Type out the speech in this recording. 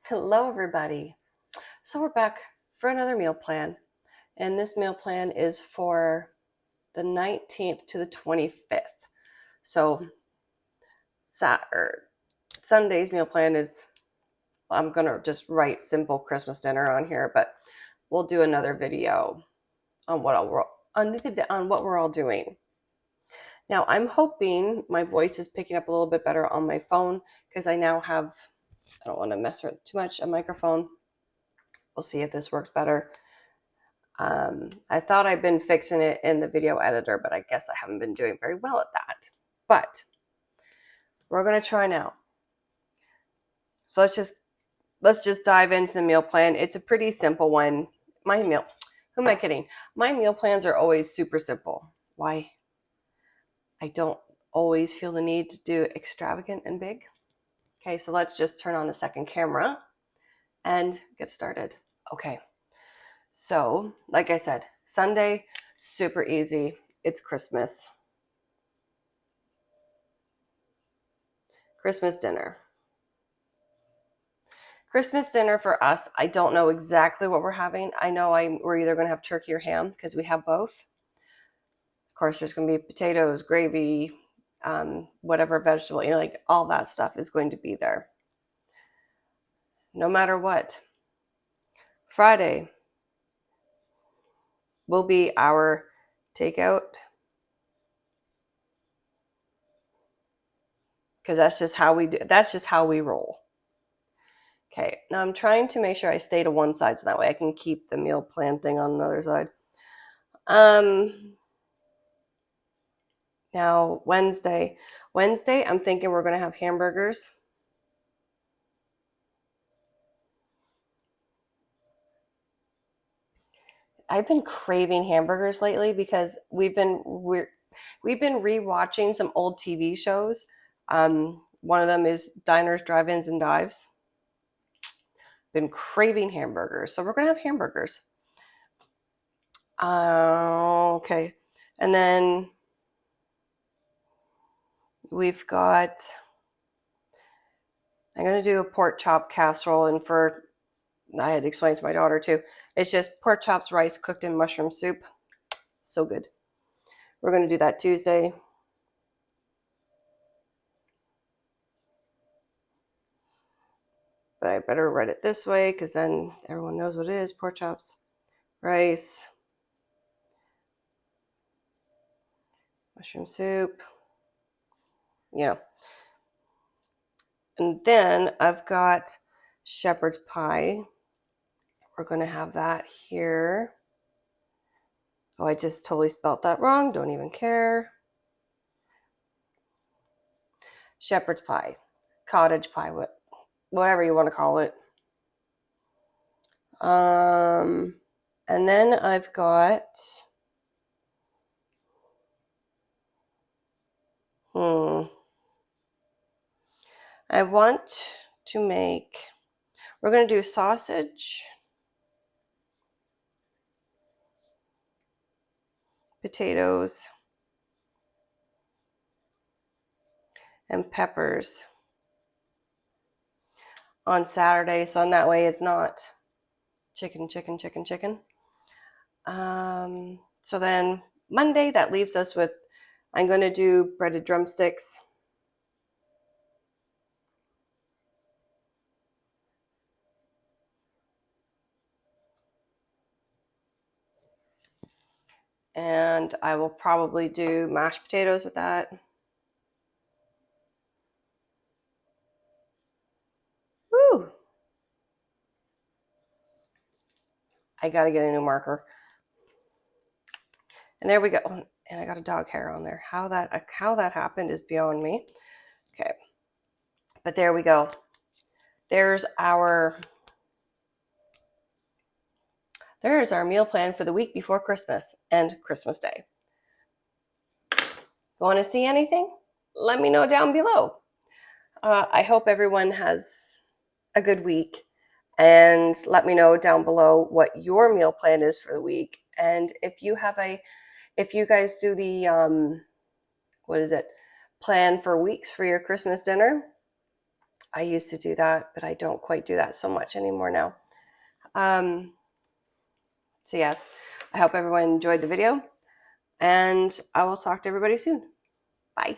Hello, everybody. So we're back for another meal plan, and this meal plan is for the 19th to the 25th. So Sunday's meal plan is, I'm gonna just write simple Christmas dinner on here, but we'll do another video on what we're all doing. Now, I'm hoping my voice is picking up a little bit better on my phone because I now have, I don't want to mess with it too much, a microphone. We'll see if this works better. I thought I'd been fixing it in the video editor, but I guess I haven't been doing very well at that. But we're going to try now. So let's just dive into the meal plan. It's a pretty simple one. Who am I kidding? My meal plans are always super simple. Why? I don't always feel the need to do extravagant and big. Okay, so let's just turn on the second camera and get started. Okay. So, like I said, Sunday, super easy. It's Christmas. Christmas dinner. Christmas dinner for us, I don't know exactly what we're having. I know we're either going to have turkey or ham because we have both. Of course, there's going to be potatoes, gravy, whatever vegetable, like all that stuff is going to be there. No matter what. Friday will be our takeout, because that's just how we roll. Okay, now I'm trying to make sure I stay to one side so that way I can keep the meal plan thing on the other side. Now Wednesday, I'm thinking we're going to have hamburgers. I've been craving hamburgers lately because we've been rewatching some old TV shows. One of them is Diners, Drive-Ins, and Dives. Been craving hamburgers, so we're gonna have hamburgers. Okay, and then we've got. I'm gonna do a pork chop casserole, and I had to explain to my daughter too. It's just pork chops, rice cooked in mushroom soup. So good. We're going to do that Tuesday. But I better write it this way because then everyone knows what it is. Pork chops, rice, mushroom soup. And then I've got shepherd's pie. We're going to have that here. Oh, I just totally spelt that wrong. Don't even care. Shepherd's pie, cottage pie, whatever you want to call it. And then I've got I want to make, we're going to do sausage, potatoes, and peppers on Saturday, so in that way it's not chicken. So then Monday, that leaves us with, I'm going to do breaded drumsticks. And I will probably do mashed potatoes with that. Woo! I got to get a new marker. And there we go. And I got a dog hair on there. How that happened is beyond me. Okay. But there we go. There's our meal plan for the week before Christmas and Christmas Day. Want to see anything? Let me know down below. I hope everyone has a good week, and let me know down below what your meal plan is for the week. And if you guys do the plan for weeks for your Christmas dinner, I used to do that, but I don't quite do that so much anymore now. So yes, I hope everyone enjoyed the video, and I will talk to everybody soon. Bye.